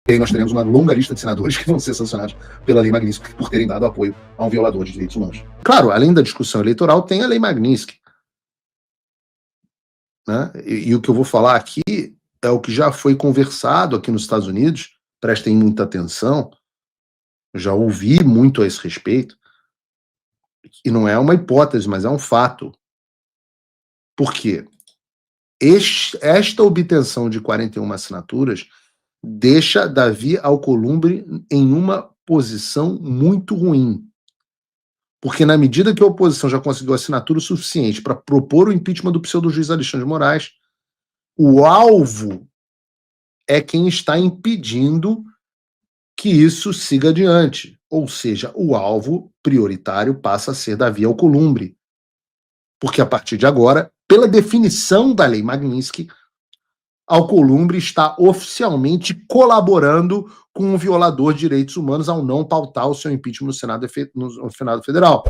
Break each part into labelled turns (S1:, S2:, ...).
S1: E aí nós teremos uma longa lista de senadores que vão ser sancionados pela Lei Magnitsky por terem dado apoio a um violador de direitos humanos. Claro, além da discussão eleitoral, tem a Lei Magnitsky. Né? E o que eu vou falar aqui é o que já foi conversado aqui nos Estados Unidos, prestem muita atenção, já ouvi muito a esse respeito, e não é uma hipótese, mas é um fato. Por quê? Esta obtenção de 41 assinaturas deixa Davi Alcolumbre em uma posição muito ruim. Porque na medida que a oposição já conseguiu assinatura suficiente para propor o impeachment do pseudo-juiz Alexandre de Moraes, o alvo é quem está impedindo que isso siga adiante. Ou seja, o alvo prioritário passa a ser Davi Alcolumbre. Porque a partir de agora, pela definição da Lei Magnitsky, Alcolumbre está oficialmente colaborando com um violador de direitos humanos ao não pautar o seu impeachment no Senado Federal.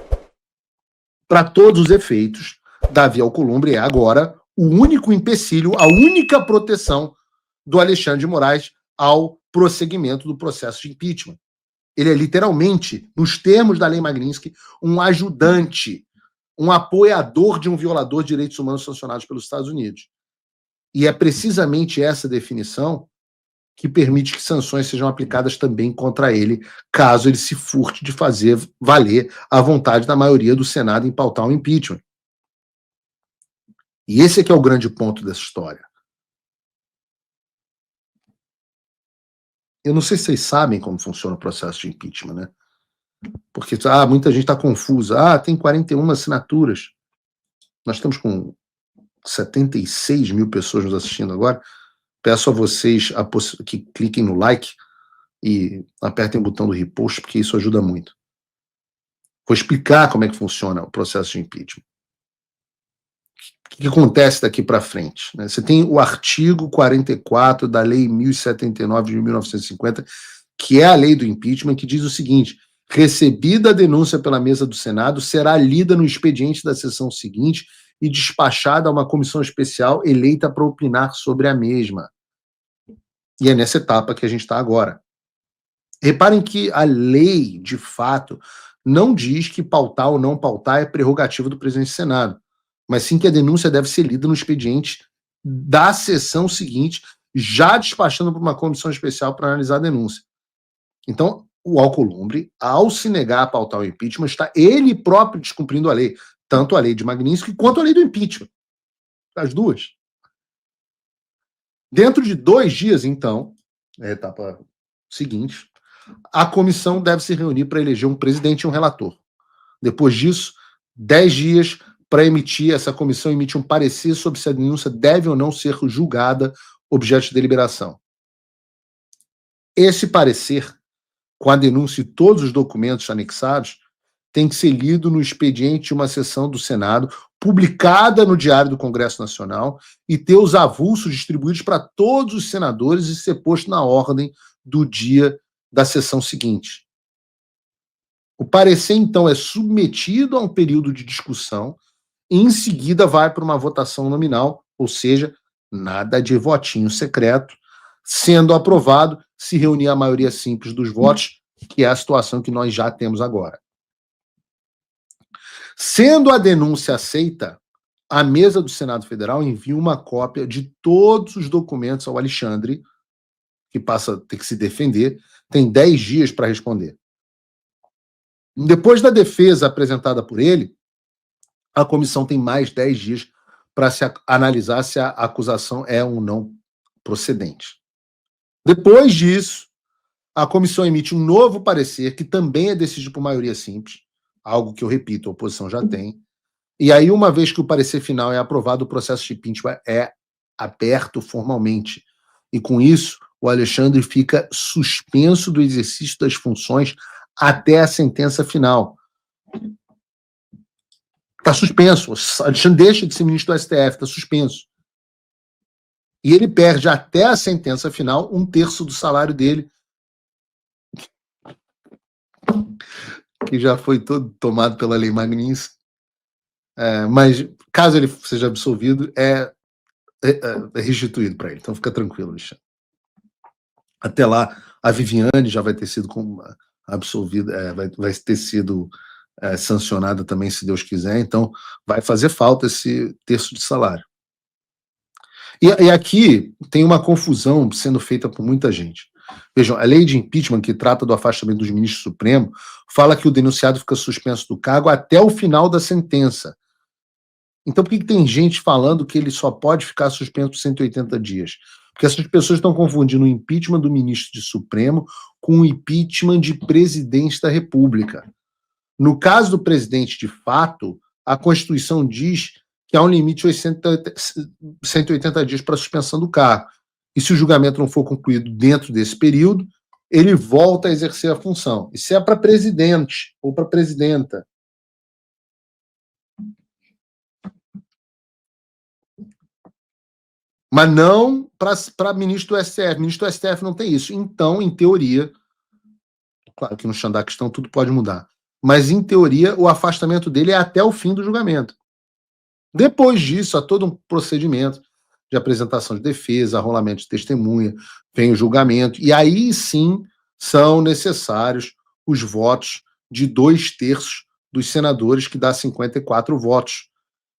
S1: Para todos os efeitos, Davi Alcolumbre é agora o único empecilho, a única proteção do Alexandre de Moraes ao prosseguimento do processo de impeachment. Ele é literalmente, nos termos da Lei Magnitsky, um ajudante, um apoiador de um violador de direitos humanos sancionados pelos Estados Unidos. E é precisamente essa definição que permite que sanções sejam aplicadas também contra ele, caso ele se furte de fazer valer a vontade da maioria do Senado em pautar um impeachment. E esse é que é o grande ponto dessa história. Eu não sei se vocês sabem como funciona o processo de impeachment, né? Porque muita gente está confusa. Tem 41 assinaturas. Nós estamos com 76 mil pessoas nos assistindo agora. Peço a vocês que cliquem no like e apertem o botão do repost, porque isso ajuda muito. Vou explicar como é que funciona o processo de impeachment. O que acontece daqui para frente? Né? Você tem o artigo 44 da Lei 1079 de 1950, que é a lei do impeachment, que diz o seguinte: recebida a denúncia pela mesa do Senado, será lida no expediente da sessão seguinte e despachada a uma comissão especial eleita para opinar sobre a mesma. E é nessa etapa que a gente está agora. Reparem que a lei, de fato, não diz que pautar ou não pautar é prerrogativa do presidente do Senado, mas sim que a denúncia deve ser lida no expediente da sessão seguinte, já despachando para uma comissão especial para analisar a denúncia. Então, o Alcolumbre, ao se negar a pautar o impeachment, está ele próprio descumprindo a lei, tanto a lei de Magnitsky quanto a lei do impeachment. As duas. Dentro de 2 dias, então, a etapa seguinte, a comissão deve se reunir para eleger um presidente e um relator. Depois disso, 10 dias para emitir, essa comissão emite um parecer sobre se a denúncia deve ou não ser julgada objeto de deliberação. Esse parecer, com a denúncia e todos os documentos anexados, tem que ser lido no expediente de uma sessão do Senado, publicada no Diário do Congresso Nacional, e ter os avulsos distribuídos para todos os senadores e ser posto na ordem do dia da sessão seguinte. O parecer, então, é submetido a um período de discussão e, em seguida, vai para uma votação nominal, ou seja, nada de votinho secreto. Sendo aprovado, se reunir a maioria simples dos votos, que é a situação que nós já temos agora. Sendo a denúncia aceita, a mesa do Senado Federal envia uma cópia de todos os documentos ao Alexandre, que passa a ter que se defender, tem 10 dias para responder. Depois da defesa apresentada por ele, a comissão tem mais 10 dias para se analisar se a acusação é ou não procedente. Depois disso, a comissão emite um novo parecer, que também é decidido por maioria simples, algo que, eu repito, a oposição já tem. E aí, uma vez que o parecer final é aprovado, o processo de impeachment é aberto formalmente. E com isso, o Alexandre fica suspenso do exercício das funções até a sentença final. Está suspenso. O Alexandre deixa de ser ministro do STF, está suspenso. E ele perde até a sentença final 1/3 do salário dele, que já foi todo tomado pela Lei Magnitsky. Mas, caso ele seja absolvido, é restituído para ele. Então, fica tranquilo, Alexandre. Até lá, A Viviane já vai ter sido absolvida, vai ter sido sancionada também, se Deus quiser. Então, vai fazer falta esse terço de salário. E aqui tem uma confusão sendo feita por muita gente. Vejam, a lei de impeachment, que trata do afastamento dos ministros supremos, fala que o denunciado fica suspenso do cargo até o final da sentença. Então, por que tem gente falando que ele só pode ficar suspenso por 180 dias? Porque essas pessoas estão confundindo o impeachment do ministro de Supremo com o impeachment de presidente da República. No caso do presidente, de fato, a Constituição diz que há um limite de 180 dias para a suspensão do cargo. E se o julgamento não for concluído dentro desse período, ele volta a exercer a função. Isso é para presidente ou para presidenta. Mas não para ministro do STF. Ministro do STF não tem isso. Então, em teoria, claro que no Xandaquistão tudo pode mudar, mas em teoria o afastamento dele é até o fim do julgamento. Depois disso, há todo um procedimento de apresentação de defesa, arrolamento de testemunha, vem o julgamento, e aí sim são necessários os votos de 2/3 dos senadores, que dá 54 votos.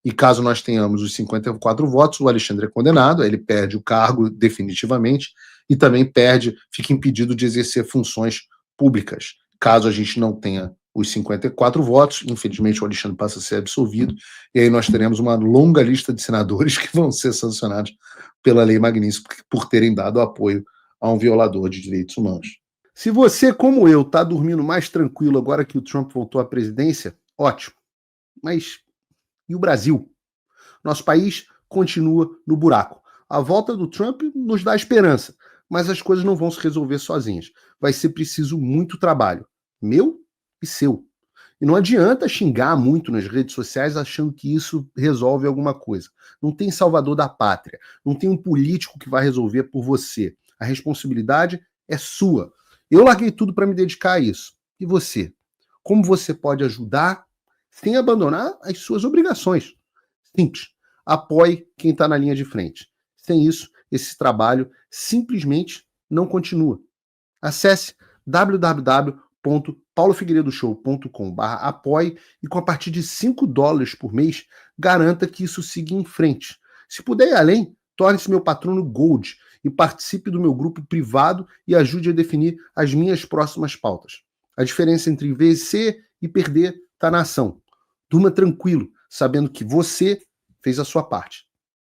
S1: E caso nós tenhamos os 54 votos, o Alexandre é condenado, ele perde o cargo definitivamente e também fica impedido de exercer funções públicas. Caso a gente não tenha os 54 votos, infelizmente o Alexandre passa a ser absolvido, e aí nós teremos uma longa lista de senadores que vão ser sancionados pela Lei Magnífica por terem dado apoio a um violador de direitos humanos. Se você, como eu, está dormindo mais tranquilo agora que o Trump voltou à presidência, ótimo. Mas e o Brasil? Nosso país continua no buraco. A volta do Trump nos dá esperança, mas as coisas não vão se resolver sozinhas. Vai ser preciso muito trabalho, meu e seu. E não adianta xingar muito nas redes sociais achando que isso resolve alguma coisa. Não tem salvador da pátria, não tem um político que vai resolver por você. A responsabilidade é sua. Eu larguei tudo para me dedicar a isso. E você? Como você pode ajudar sem abandonar as suas obrigações? Simples. Apoie quem está na linha de frente. Sem isso, esse trabalho simplesmente não continua. Acesse www.paulofigueiredoshow.com/apoie e com a partir de $5 por mês, garanta que isso siga em frente. Se puder ir além, torne-se meu patrono Gold e participe do meu grupo privado e ajude a definir as minhas próximas pautas. A diferença entre vencer e perder está na ação. Durma tranquilo, sabendo que você fez a sua parte.